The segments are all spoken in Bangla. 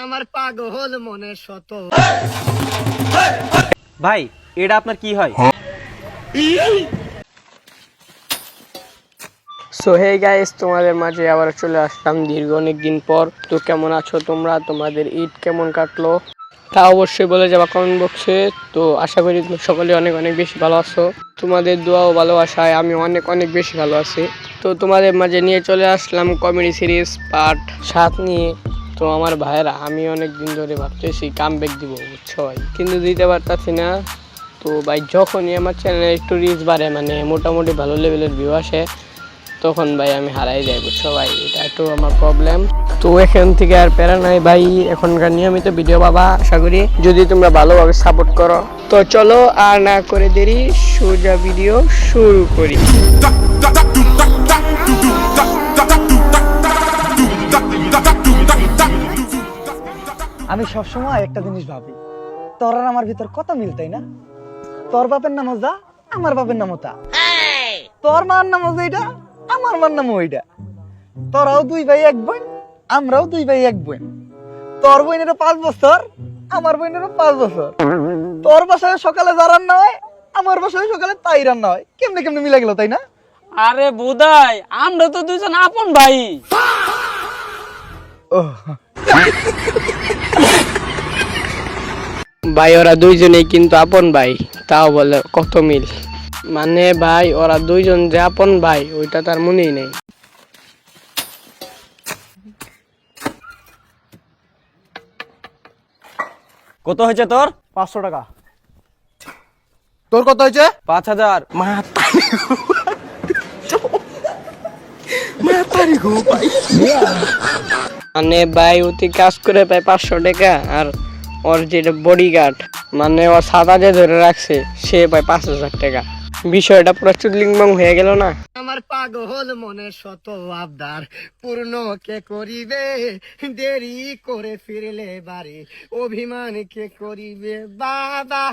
আমার পাগল মনে শত। ভাই এটা আপনার কি হয়? সো হে গাইস, তোমাদের মাঝে আবার চলে আসলাম দীর্ঘ অনেক দিন পর। তো কেমন আছো তোমরা? তোমাদের ঈদ কেমন কাটলো তা অবশ্যই বলে যাবা কমেন্ট বক্সে। তো আশা করি তোমরা সকলে অনেক অনেক বেশি ভালো আছো। তোমাদের দোয়া ও ভালোবাসায় আমি অনেক অনেক বেশি ভালো আছি। তো তোমাদের মাঝে নিয়ে চলে আসলাম কমেডি সিরিজ পার্ট 7 নিয়ে। তো আমার ভাইয়েরা, আমি অনেক দিন ধরে ভাবতেছি কামব্যাক দিব, বুঝছো ভাই, কিন্তু দিতে পারতাছি না। তো ভাই যখনই আমার চ্যানেলে একটু রিচ বাড়ে, মানে মোটামুটি ভালো লেভেলের ভিউ আসে, তখন ভাই আমি হারাই যাই, বুঝছো ভাই, এটা একটু আমার প্রবলেম। তো এখান থেকে আর প্যারা নাই ভাই, এখনকার নিয়মিত ভিডিও পাবা আশা করি, যদি তোমরা ভালোভাবে সাপোর্ট করো। তো চলো আর না করে দেরি, সোজা ভিডিও শুরু করি। আমি সবসময় একটা জিনিস ভাবি, তোর আর আমার ভিতর কত মিল, তাই না? তোর বাপের নাম যা, আমার বাপের নাম তা। তোর মার নাম এইটা, আমার মার নাম ওইটা। তোরাও 2 ভাই 1 বোন, আমরাও 2 ভাই 1 বোন। তোর বোনেরও 5 বছর, আমার বোনেরও 5 বছর। তোর বাসায় সকালে যা রান্না হয়, আমার বাসায় সকালে তাই রান্না হয়। কেমনে কেমনে মিলে গেল, তাই না? আরে বুদাই, আমরা তো দুজন আপন ভাই। ভাই ওরা দুইজনেই কিন্তু আপন ভাই, তাও বলে কত মিল। মানে ভাই ওরা দুইজন যে আপন ভাই ওইটা তার মনেই নেই। কত হয়েছে তোর? 500 টাকা। তোর কত হয়েছে? 5000। মানে ভাই অতি কাজ করে পায় 500 টাকা, আর ওর যেটা বডিগার্ড, মানে ওর সাদা যে ধরে রাখছে, সে পায় 5000 টাকা। বিষয়টা পুরো চুদলিংবং হয়ে গেল না? আমার পাগল মনে শত আবদার পূর্ণ কে করিবে, দেরি করে ফিরলে বাড়ি অভিমান কে করিবে। বাবা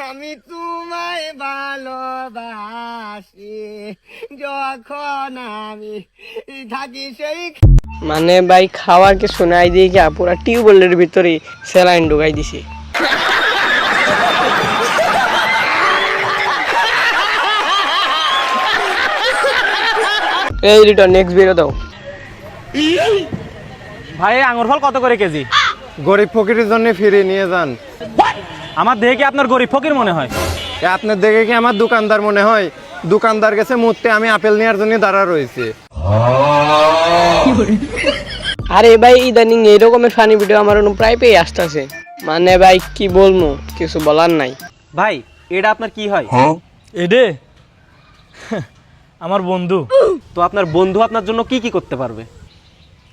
আমি তোমায় ভালোবাসি, যখন আমি থাকি সেই। মানে ভাই খাওয়ার কিছু নাই দিয়ে পুরা টিউবওয়েলের ভিতরে স্যালাইন ঢুকাই দিছি। এই রিটার্ন নেক্সট ভিডিও দাও। ভাই আঙ্গুর ফল কত করে কেজি? গরিব ফকিরের জন্য ফিরে নিয়ে যান। আমার দেখে কি আপনার গরিব ফকির মনে হয়? আপনার দেখে কি আমার দোকানদার মনে হয়? দোকানদার গেছে মুহূর্তে, আমি আপেল নেওয়ার জন্য দাঁড়া রয়েছে। আরে ভাই ইদানিং এইরকমের ফানি ভিডিও আমার প্রায় পেয়ে আসতেছে, মানে ভাই কি বলবো, কিছু বলার নাই। ভাই এটা আপনার কি হয়? এডে আমার বন্ধু। তো আপনার বন্ধু আপনার জন্য কি কি করতে পারবে?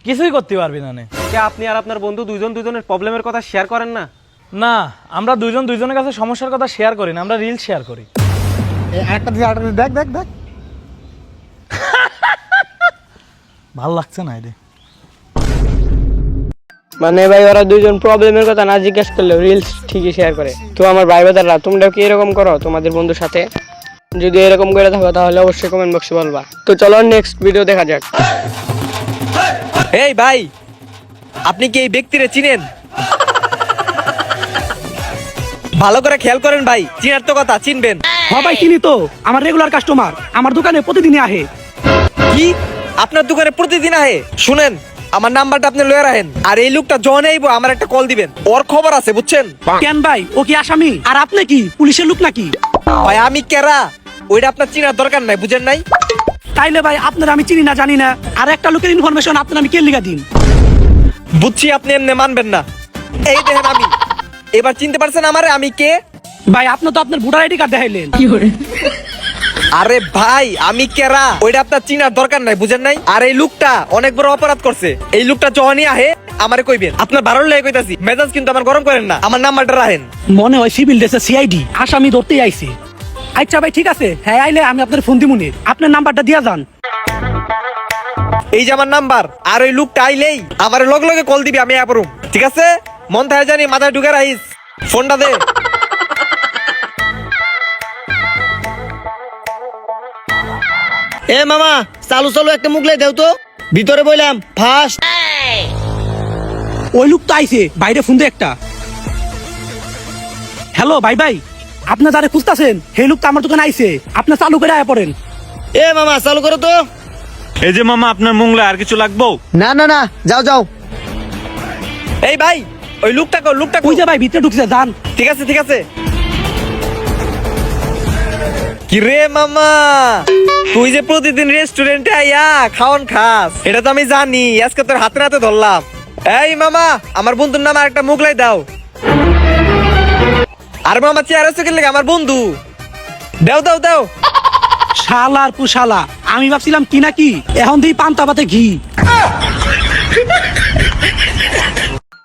কিছুই করতে পারবি না। কে আপনি আর আপনার বন্ধু দুজনের প্রবলেমের কথা শেয়ার করেন না? না, আমরা দুজনের কাছে সমস্যার কথা শেয়ার করি না, আমরা রিল শেয়ার করি। একটা দিয়ে আরেকটা দেখ দেখ দেখ। ভাল লাগছে না এডে। মানে ভাই ওরা দুইজন প্রবলেমের কথা না জিজ্ঞেস করলে রিলস ঠিকই শেয়ার করে। তো আমার ভাই বাদাররা, তোমরাও কি এরকম করো তোমাদের বন্ধুর সাথে? যদি এরকম করে থাকো তাহলে অবশ্যই কমেন্ট বক্সে বলবা। তো চলো নেক্সট ভিডিও দেখা যাক। এই ভাই, আপনি কি এই ব্যক্তিরে চিনেন? ভালো করে খেয়াল করেন ভাই, চিনার তো কথা, চিনবেন। হ্যাঁ ভাই চিনি তো, আমার রেগুলার কাস্টমার, আমার দোকানে প্রতিদিনই আহে। কি আপনার দোকানে প্রতিদিন আহে? শুনেন, আমার নাম্বারটা আপনি লয়ে রাখেন, আর এই লোকটা জন আইবো আমার একটা কল দিবেন, ওর খবর আছে বুঝছেন? কেন ভাই, ও কি আসামি? আর আপনি কি পুলিশের লোক নাকি? ভাই আমি কেরা ওইটা আপনার চিনার দরকার নাই, বুঝেন নাই? তাইলে ভাই আপনার আমি চিনি না জানি না, আর একটা লোকের ইনফরমেশন আপনার আমি কে লিখা দিন? বুঝছি আপনি এমনি মানবেন না। এই দেখেন আমি, এবার চিনতে পারছেন আমারে আমি কে? ভাই আপনি তো আপনার ভোটার আইডি কার্ড দেখাইলেন। আরে ভাই আমি কেরা ওইটা আপনার চিনার দরকার নাই, বুঝেন নাই? আর এই লোকটা অনেক বড় অপরাধ করছে। এই লোকটা যখনই আহে আমারে কইবেন, আপনার ভালো লাগে কইতাছি, মেজাজ কিন্তু আমার গরম করেন না, আমার নাম্বারটা রাখেন। মনে হয় সিভিল ড্রেসে সিআইডি আসামি ধরতেই আইছে। আচ্ছা ভাই ঠিক আছে, হ্যাঁ আইলে আমি আপনার ফোন দিমুনি, আপনার নাম্বারটা দিয়া যান। এই যে আমার নাম্বার, আর ওই লোকটা আইলেই আমার লগে লগে কল দিবি, আমি আপরুম, ঠিক আছে? মন থাকে জানি মাথায় ঢুকে রাখিস, ফোনটা দে। এ মামা, চালু চালু একটা মুগলাই দেও তো, ভিতরে বইলাম ফার্স্ট। ওই লোক তো আইছে বাইরে ফোন দিয়ে একটা। হ্যালো ভাই ভাই, আপনার যারা খুঁজতেছেন সেই লোক তো আমার দোকানে আইছে, আপনি চালু করে আয়া পড়েন। এ মামা চালু করো তো। এই যে মামা আপনার মোংলা আর কিছু লাগবো? না না না, যাও যাও। এই ভাই ওই লোকটা ওই যে ভাই ভিতরে ঢুকছে, যান। ঠিক আছে কি রে মামা, তুই যে প্রতিদিন রেস্টুরেন্টে আইয়া খাওয়ান খাস এটা তো আমি জানি, আজকে তোর হাতে হাতে ধরলাম। এই মামা আমার বন্ধুর নাম আরেকটা মুগলাই দাও। আর মামা চেয়ারে চোখের লেগে আমার বন্ধু দাও দাও দাও। শালার পুশালা, আমি ভাবছিলাম কি না কি, এখন দিই পান্তা ভাতে ঘি।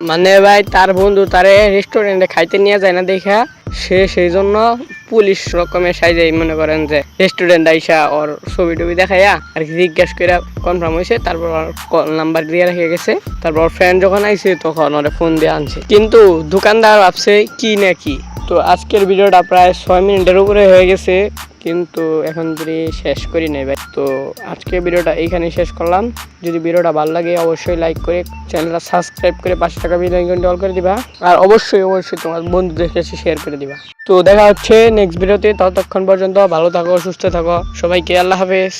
মানে ভাই তার বন্ধু তারে রেস্টুরেন্টে খাইতে নিয়ে যায় না দেখা সে সেই জন্য পুলিশ রকমের সাইজে মনে করেন যে রেস্টুরেন্ট আইসা ওর ছবি টবি দেখাইয়া আর কি জিজ্ঞেস করে কনফার্ম হয়েছে, তারপর ওর নাম্বার দিয়ে রেখে গেছে। তারপর ফ্রেন্ড যখন আইছে তখন ওরে ফোন দিয়ে আনছে, কিন্তু দোকানদার ভাবছে কি না কি। তো আজকের ভিডিওটা প্রায় 6 মিনিটের উপরে হয়ে গেছে, কিন্তু এখন যদি শেষ করি নাই ভাই। তো আজকে ভিডিওটা এইখানে শেষ করলাম। যদি ভিডিওটা ভালো লাগে অবশ্যই লাইক করে চ্যানেলটা সাবস্ক্রাইব করে পাশে থাকা বেল আইকনটি অল করে দিবা, আর অবশ্যই তোমার বন্ধুদের কাছে শেয়ার করে দিবা। তো দেখা হচ্ছে নেক্সট ভিডিওতে, ততক্ষণ পর্যন্ত ভালো থাকো, সুস্থ থাকো, সবাইকে আল্লাহ হাফেজ।